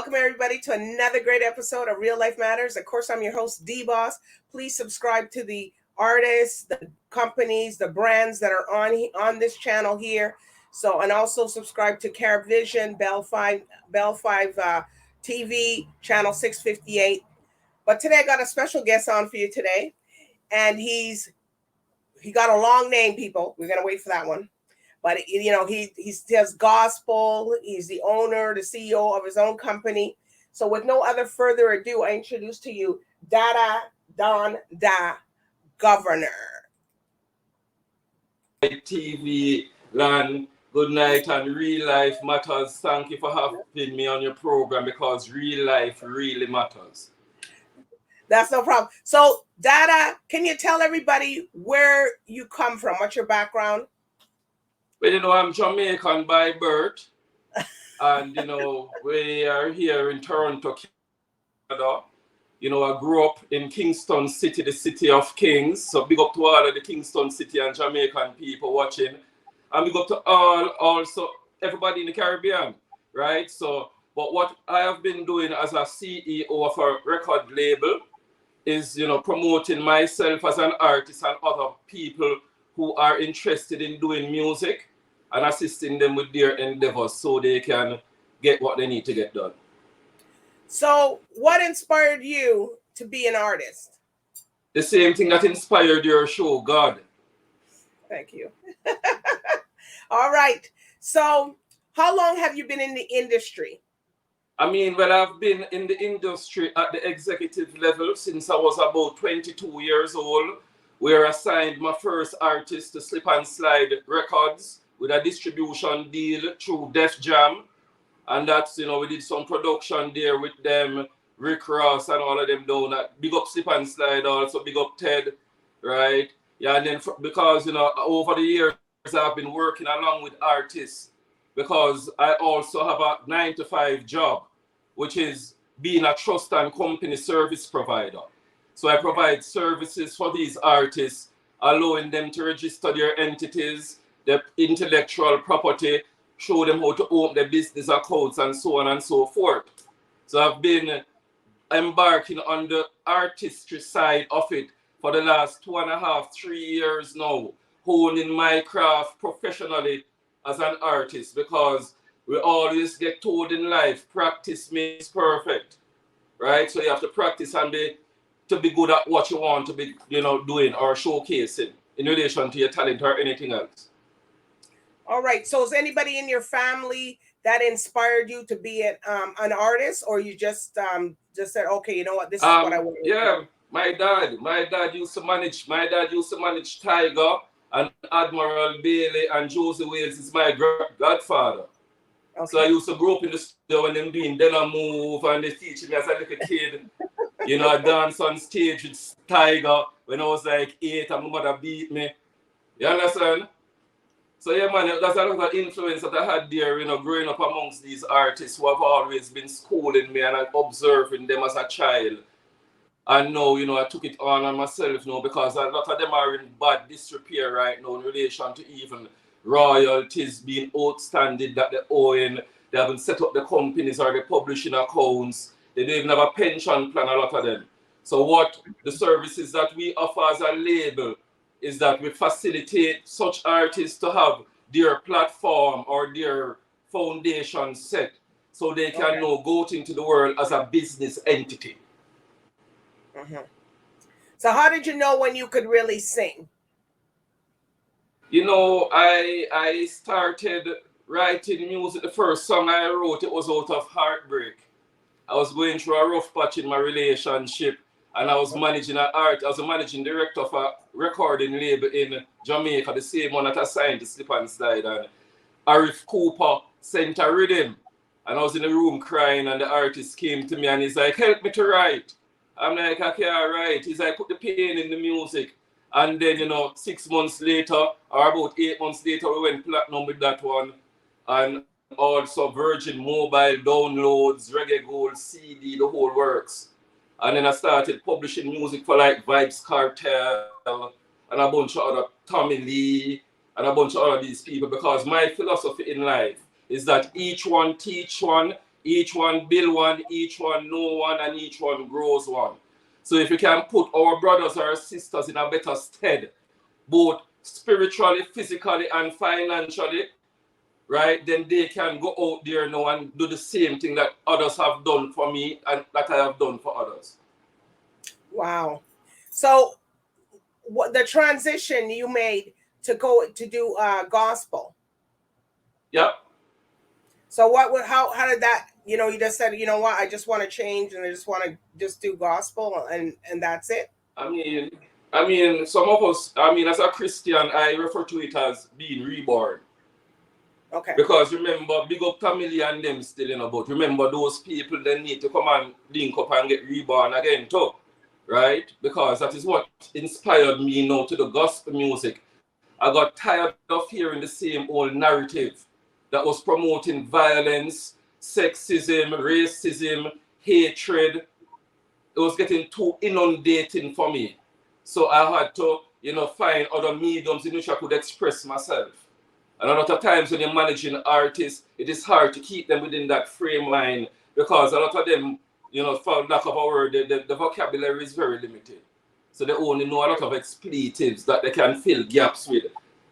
Welcome everybody to another great episode of Real Life Matters. Of course, I'm your host, DBoss. Please subscribe to the artists, the companies, the brands that are on this channel here. So, and also subscribe to Carib Vision, Bell 5 TV, channel 658. But today I got a special guest on for you today, and he got a long name, people. We're gonna wait for that one. But he does gospel. He's the owner, the CEO of his own company. So with no other further ado, I introduce to you Dada Da Governor. TV land, good night, and Real Life Matters. Thank you for having me on your program because real life really matters. That's no problem. So Dada, can you tell everybody where you come from? What's your background? Well, I'm Jamaican by birth, and we are here in Toronto, Canada. I grew up in Kingston City, the city of kings. So big up to all of the Kingston City and Jamaican people watching, and big up to also everybody in the Caribbean, right? So, but what I have been doing as a CEO of a record label is, promoting myself as an artist and other people who are interested in doing music, and assisting them with their endeavors so they can get what they need to get done. So what inspired you to be an artist? The same thing that inspired your show, God. Thank you. All right. So how long have you been in the industry? I've been in the industry at the executive level since I was about 22 years old, where I signed my first artist to Slip and Slide Records with a distribution deal through Def Jam. And that's, we did some production there with them, Rick Ross and all of them down at big up Slip and Slide, also big up Ted, right? Yeah, and then because, over the years I've been working along with artists because I also have a 9-to-5 job, which is being a trust and company service provider. So I provide services for these artists, allowing them to register their entities, their intellectual property, show them how to open their business accounts and so on and so forth. So I've been embarking on the artistry side of it for the last 2.5, 3 years now, honing my craft professionally as an artist, because we always get told in life, practice makes perfect, right? So you have to practice and to be good at what you want to be, doing or showcasing in relation to your talent or anything else. All right. So is anybody in your family that inspired you to be an artist, or you just said, okay, you know what, this is what I want to do? Yeah, my dad used to manage Tiger and Admiral Bailey, and Josie Wales is my godfather. Okay. So I used to grow up in the studio when them doing Dada Move, and they teaching me as a little kid. I danced on stage with Tiger when I was like 8 and my mother beat me. You understand? So yeah, man, that's a lot of influence that I had there, growing up amongst these artists who have always been schooling me and observing them as a child. And now, I took it on myself now because a lot of them are in bad disrepair right now in relation to even royalties being outstanding that they're owing. They haven't set up the companies or the publishing accounts. They don't even have a pension plan, a lot of them. So what the services that we offer as a label is that we facilitate such artists to have their platform or their foundation set so they can now go out into the world as a business entity. Mm-hmm. So how did you know when you could really sing? I started writing music. The first song I wrote, it was out of heartbreak. I was going through a rough patch in my relationship, and I was managing I was a managing director of a recording label in Jamaica, the same one that I signed to Slip and Slide. And Arif Cooper sent a rhythm, and I was in the room crying, and the artist came to me and he's like, help me to write. I'm like, I can't write. He's like, put the pain in the music. And then, 6 months later, or about 8 months later, we went platinum with that one. And also Virgin Mobile downloads, Reggae Gold, CD, the whole works. And then I started publishing music for like Vibes Cartel and a bunch of other Tommy Lee and a bunch of other these people, because my philosophy in life is that each one teach one, Each one build one, each one know one, and each one grows one. So if we can put our brothers or sisters in a better stead, both spiritually, physically, and financially, right, then they can go out there now and do the same thing that others have done for me and that I have done for others. Wow. So what the transition you made to go to do gospel? Yep. So how did that, you know, you just said, you know what, I just want to change and I just want to just do gospel and that's it? I mean, some of us, as a Christian, I refer to it as being reborn. Okay. Because remember, big up Camille and them still, you know, but remember those people, they need to come and link up and get reborn again too, right? Because that is what inspired me now to the gospel music. I got tired of hearing the same old narrative that was promoting violence, sexism, racism, hatred. It was getting too inundating for me. So I had to, you know, find other mediums in which I could express myself. And a lot of times when you're managing artists, it is hard to keep them within that frame line because a lot of them, you know, for lack of a word, the vocabulary is very limited. So they only know a lot of expletives that they can fill gaps with.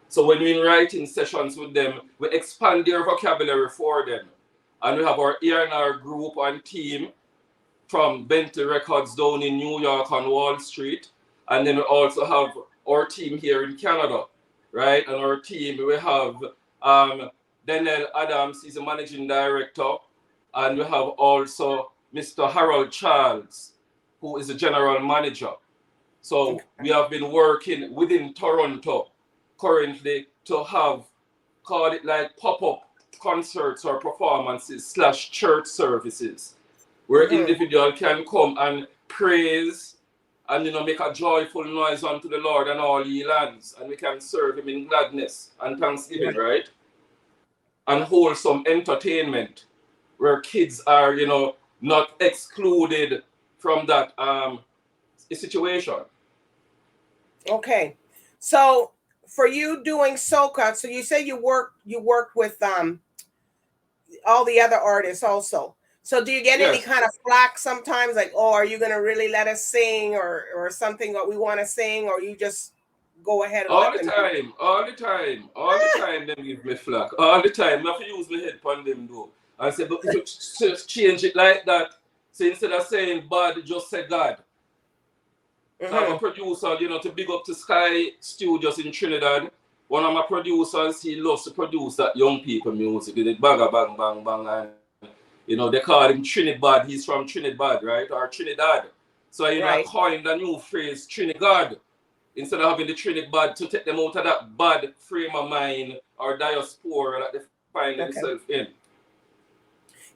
So when we're in writing sessions with them, we expand their vocabulary for them. And we have our E&R group and team from Bentley Records down in New York on Wall Street. And then we also have our team here in Canada, right? And our team, we have Daniel Adams, he's a managing director. And we have also Mr. Harold Charles, who is a general manager. So we have been working within Toronto currently to have, call it like pop-up concerts or performances / church services where individual can come and praise and, you know, make a joyful noise unto the Lord and all ye lands, and we can serve him in gladness and thanksgiving, right? And wholesome entertainment where kids are, you know, not excluded from that situation. Okay. So for you doing soca, so you say you work with all the other artists also. So do you get any kind of flack sometimes, like, oh, are you going to really let us sing or something what we want to sing, or you just go ahead and all the time them give me flack. All the time. I have to use my head on them though. I say, but if you change it like that, so instead of saying bad, just say God. I have a producer, you know, to big up to Sky Studios in Trinidad. One of my producers, he loves to produce that young people music. They did bang, bang, bang, bang, and you know, they call him Trinidad. He's from Trinidad, right? Or Trinidad. So, you know, I coined a new phrase, Trinidad. Instead of having the Trinidad to take them out of that bad frame of mind or diaspora that they find themselves in.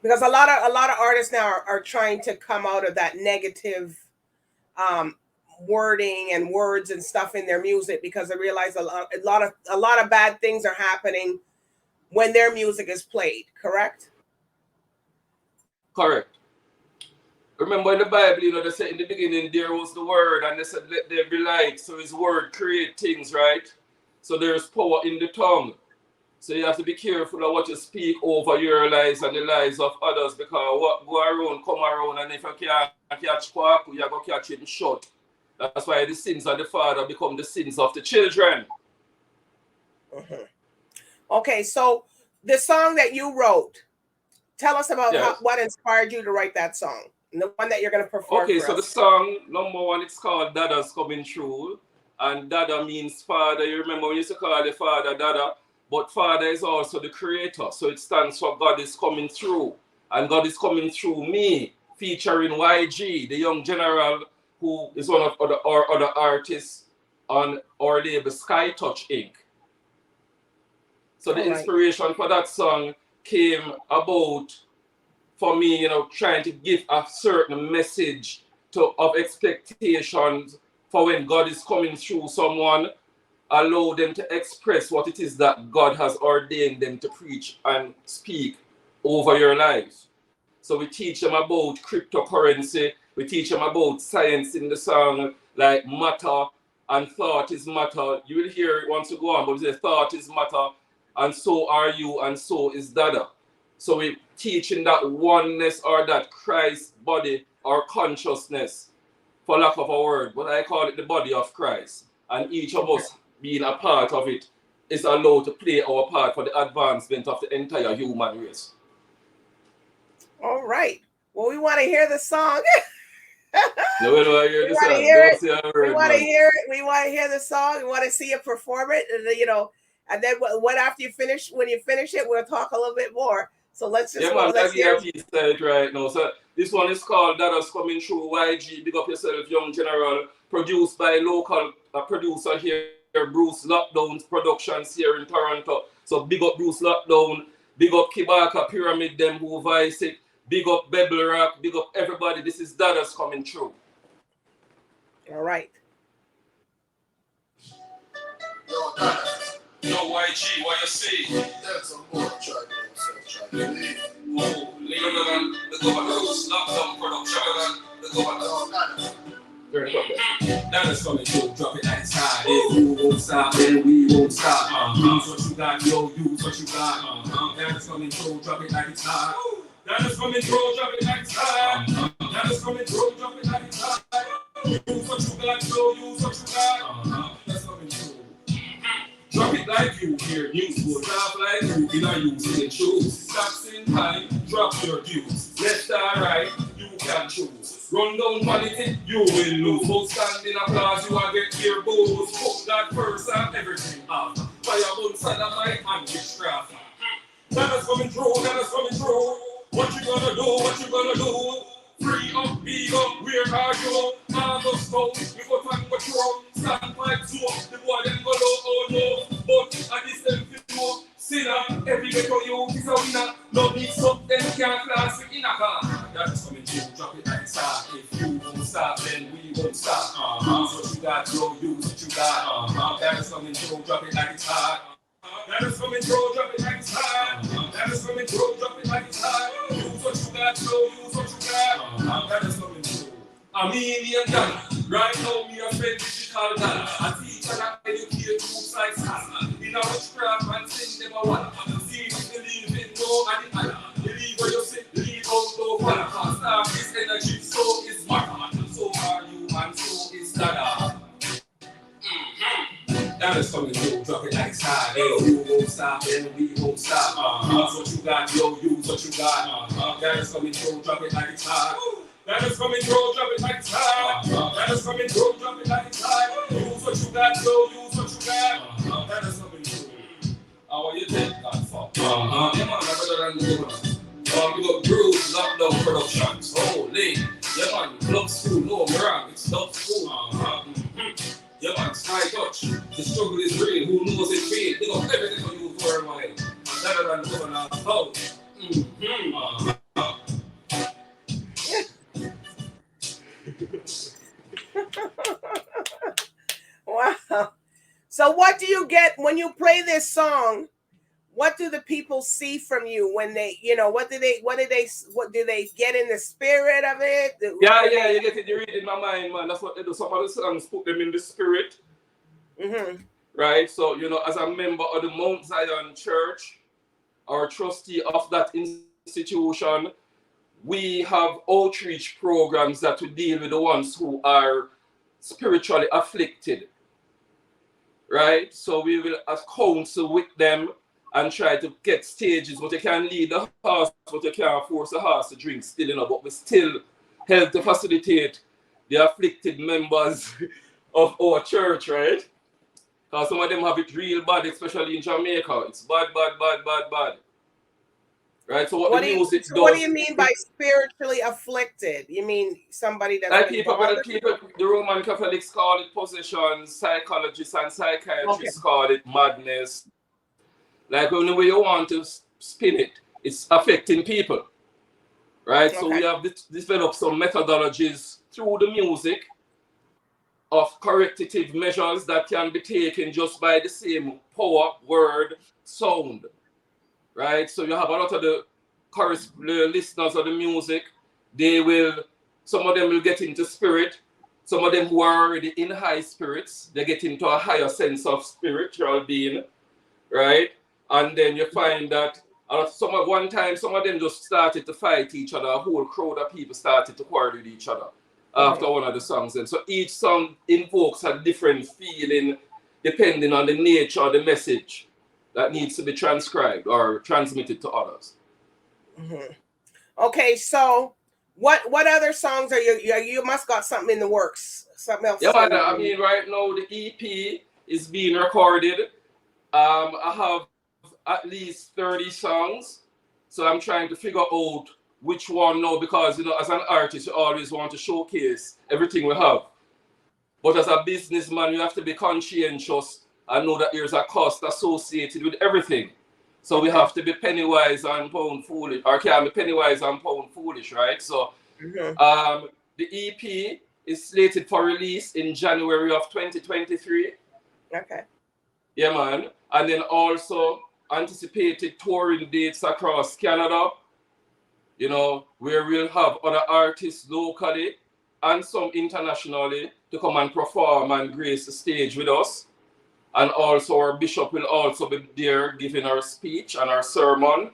Because a lot of artists now are trying to come out of that negative wording and words and stuff in their music because they realize a lot of bad things are happening when their music is played, correct? Correct. Remember in the Bible, you know, they said in the beginning there was the word, and they said let there be light. So his word create things, right? So there's power in the tongue. So you have to be careful of what you speak over your lives and the lives of others, because what go around, come around, and if you can't catch quack, you're going to catch him short. That's why the sins of the father become the sins of the children. Okay, so the song that you wrote, tell us about what inspired you to write that song, and the one that you're going to perform. Okay, so the song, number one, it's called Dadas Coming Through, and Dada means father. You remember we used to call the father Dada, but father is also the creator, so it stands for God is coming through, and God is coming through me, featuring YG, the young general, who is one of our other artists on our label Sky Touch Inc. So the inspiration for that song came about for me, you know, trying to give a certain message of expectations for when God is coming through someone, allow them to express what it is that God has ordained them to preach and speak over your lives. So we teach them about cryptocurrency, we teach them about science in the song, like matter and thought is matter. You will hear it once you go on, but we say thought is matter, and so are you, and so is Dada. So we're teaching that oneness or that Christ body or consciousness, for lack of a word, but I call it the body of Christ. And each of us being a part of it is allowed to play our part for the advancement of the entire human race. All right. Well, we want to hear the song. We want to hear the song. We want to hear it. We want to hear the song. We want to see you perform it. And, you know, and then when after you finish, when you finish it, we'll talk a little bit more. So let's just let's hear it right now. So this one is called Dadas Coming Through YG. Big up yourself, Young General. Produced by local producer here, Bruce Lockdown's Productions here in Toronto. So big up Bruce Lockdown. Big up Kibaka Pyramid, them who vice it. Big up Bebel Rock. Big up everybody. This is Dadas Coming Through. All right. Yo, YG, what you see? That's a more track. Oh, later than the Governor's Lockdown Production. The Governor. Dadas coming through, drop it like it's hot. If you won't stop, then we won't stop. Use what you got, yo, use what you got. Dadas coming through, drop it like it's hot. Dadas coming through, drop it like it's hot. Dadas coming through, drop it like it's hot. Use what you got, yo, use what you got. Dadas coming through. Drop it like you hear news, will laugh like you in a using shoes. Stocks in time, drop your dues. Left or right, you can choose. Run down politics, you will lose. Both stand in applause, you will get your booze. Put that first and everything off. Fire on sodomite and witchcraft. Dadas coming through, Dadas coming through. What you gonna do, what you gonna do? Free up, big up, where are you? Now go slow, we go tank patrol. Stand by two, the boy them go low, oh no. But I this them feel sinner, every day for you is a winner. No mix up, then can't class it in a car. Dadas coming through, drop it like it's hot. If you won't stop, then we won't stop. Use what you got, yo, use what you got. Dadas coming through, drop it like it's hot. Dadas coming through, drop it like it's hot. Dadas coming through, drop it like it's hot. Use what you got, yo, use what you got. Dadas coming through. I'm Indian Dada. Right now, me a spend digital data. I teach and I educate groups like Sasa. In a witchcraft and sing them a one. See if you believe in no and the other. Believe what you say, believe out no one. Star is energy, so is matter. So are you and so is Dada. Dadas coming through, drop it like it's hot. If you won't stop, then we won't stop. Use what you got, yo, use what you got. Dadas coming through, drop it like it's hot. Dadas coming through, drop it like it's hot. Dadas coming through, drop it like it's hot. Use what you got, yo, use what you got. Dadas coming through. How are you take that for? Yeah, man, better than the governor. We got Bruce Lockdown Productions. Holy. Yeah, man, club school, no, Mirage, it's club school. Yeah, man, Sky Touch. The struggle is real. Who knows it real? They got everything for you worldwide. Better than the governor. Oh. Wow. So what do you get when you play this song? What do the people see from you when they, you know, what do they get in the spirit of it? Yeah, you get it, you read it in my mind, man. That's what they do. Some of the songs put them in the spirit. Mm-hmm. Right? So, you know, as a member of the Mount Zion Church, or trustee of that institution, we have outreach programs that will deal with the ones who are spiritually afflicted. Right? So we will counsel with them and try to get stages, but you can lead the horse, but you can't force the horse to drink still, you know, but we still help to facilitate the afflicted members of our church, right? Because some of them have it real bad, especially in Jamaica. It's bad. Right? So what do you mean by spiritually afflicted? You mean somebody that's like people, the Roman Catholics call it possession, psychologists and psychiatrists call it madness. Like the way you want to spin it, it's affecting people. Right? Okay. So we have developed some methodologies through the music of corrective measures that can be taken just by the same power, word, sound. Right? So you have a lot of the listeners of the music, some of them will get into spirit. Some of them who are already in high spirits, they get into a higher sense of spiritual being. Right? And then you find that One time, some of them just started to fight each other. A whole crowd of people started to quarrel with each other after one of the songs. And so each song invokes a different feeling depending on the nature of the message that needs to be transcribed or transmitted to others. Okay, so what other songs are you must got something in the works? Something else? Yeah, I mean, right now the EP is being recorded. I have at least 30 songs. So I'm trying to figure out which one now, because as an artist, you always want to showcase everything we have. But as a businessman, you have to be conscientious and know that there's a cost associated with everything. So we have to be penny wise and pound foolish, or can be penny wise and pound foolish, right? So the EP is slated for release in January of 2023. Okay. Yeah, man. And then also anticipated touring dates across Canada, where we'll have other artists locally and some internationally to come and perform and grace the stage with us. And also our bishop will also be there giving our speech and our sermon.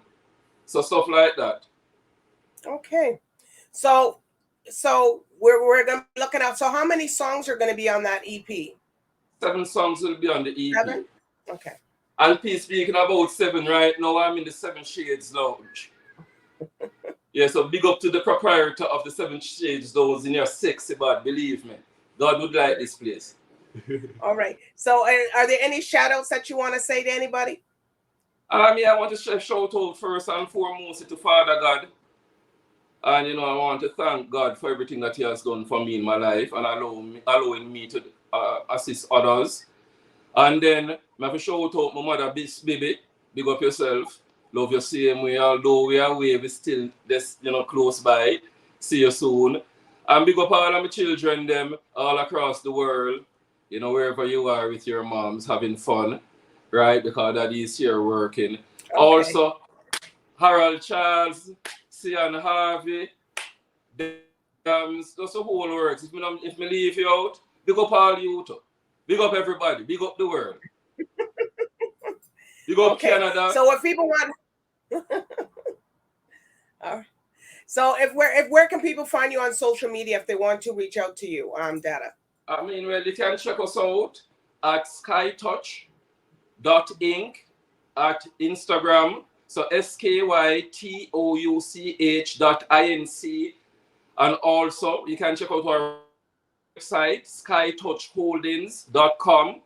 So stuff like that. Okay. So we're gonna be looking out. So how many songs are gonna be on that EP? 7 songs will be on the EP. 7? Okay. And speaking about 7 right now, I'm in the 7 Shades Lounge. Yeah, so big up to the proprietor of the 7 Shades, those in your sexy bad, believe me. God would like this place. All right. So are there any shout outs that you want to say to anybody? I want to shout out first and foremost to Father God. And I want to thank God for everything that He has done for me in my life and allowing me to assist others. And then I have to shout out my mother, baby. Big up yourself. Love you same way. Although we are away, we still just close by. See you soon. And big up all of my children, them all across the world. Wherever you are with your moms, having fun, right? Because Daddy's here working. Okay. Also, Harold Charles, Sian Harvey, that's the whole works. If me leave you out, big up all you too. Big up everybody. Big up the world. Big up Canada. So if people want, all right. So where can people find you on social media if they want to reach out to you, Dada? You can check us out at skytouch.inc at Instagram. So SKYTOUCH.INC. And also you can check out our website, skytouchholdings.com.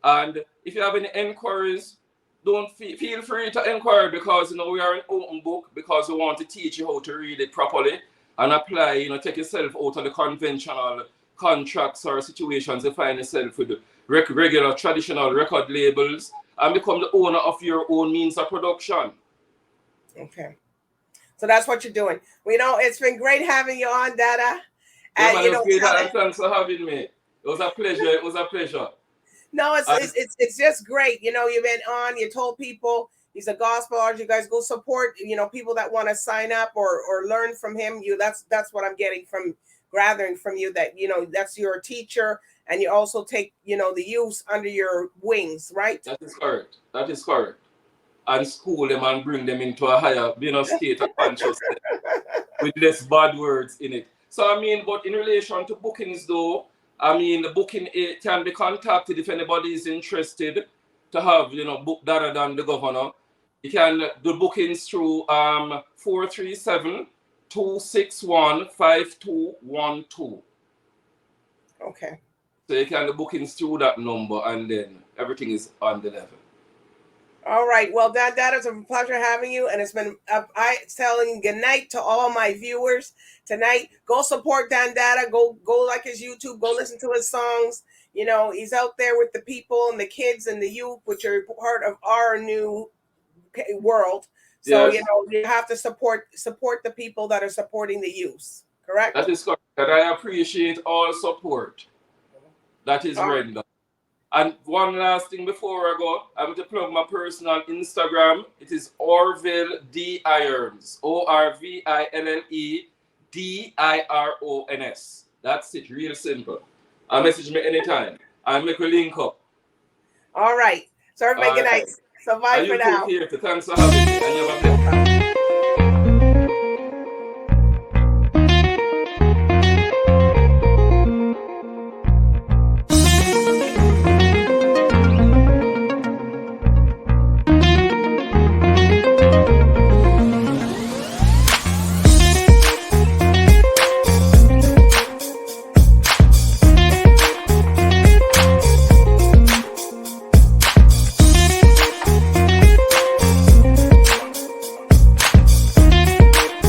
And if you have any enquiries, don't feel free to inquire, because we are an open book, because we want to teach you how to read it properly and apply, take yourself out of the conventional contracts or situations you find yourself with regular traditional record labels and become the owner of your own means of production. Okay. So that's what you're doing. It's been great having you on, Dada. Yeah, man, it was great. Thanks for having me. It was a pleasure. No, it's just great. You've been on, you told people he's a gospel artist. You guys go support, people that want to sign up or learn from him. That's what I'm getting from gathering from you, that, that's your teacher, and you also take, the youth under your wings, right? That is correct. And school them and bring them into a higher, state of consciousness with less bad words in it. So, but in relation to bookings though, the booking can be contacted if anybody is interested to have, book Dada than the governor. You can do bookings through 437-261-5212. Okay. So you can do bookings through that number, and then everything is on the level. All right. Well, Dada, it's a pleasure having you, and it's been telling good night to all my viewers tonight. Go support Dada. Go like his YouTube. Go listen to his songs. He's out there with the people and the kids and the youth, which are part of our new world. So yes. You have to support the people that are supporting the youth. Correct? That is correct. And I appreciate all support that is rendered. And one last thing before I go, I'm going to plug my personal Instagram. It is Orville D Irons. ORVILLEDIRONS. That's it. Real simple. Message me anytime. I'll make a link up. All right. So everybody, good night. So bye And for you too, now. here. Thanks for having me. And you have a blessed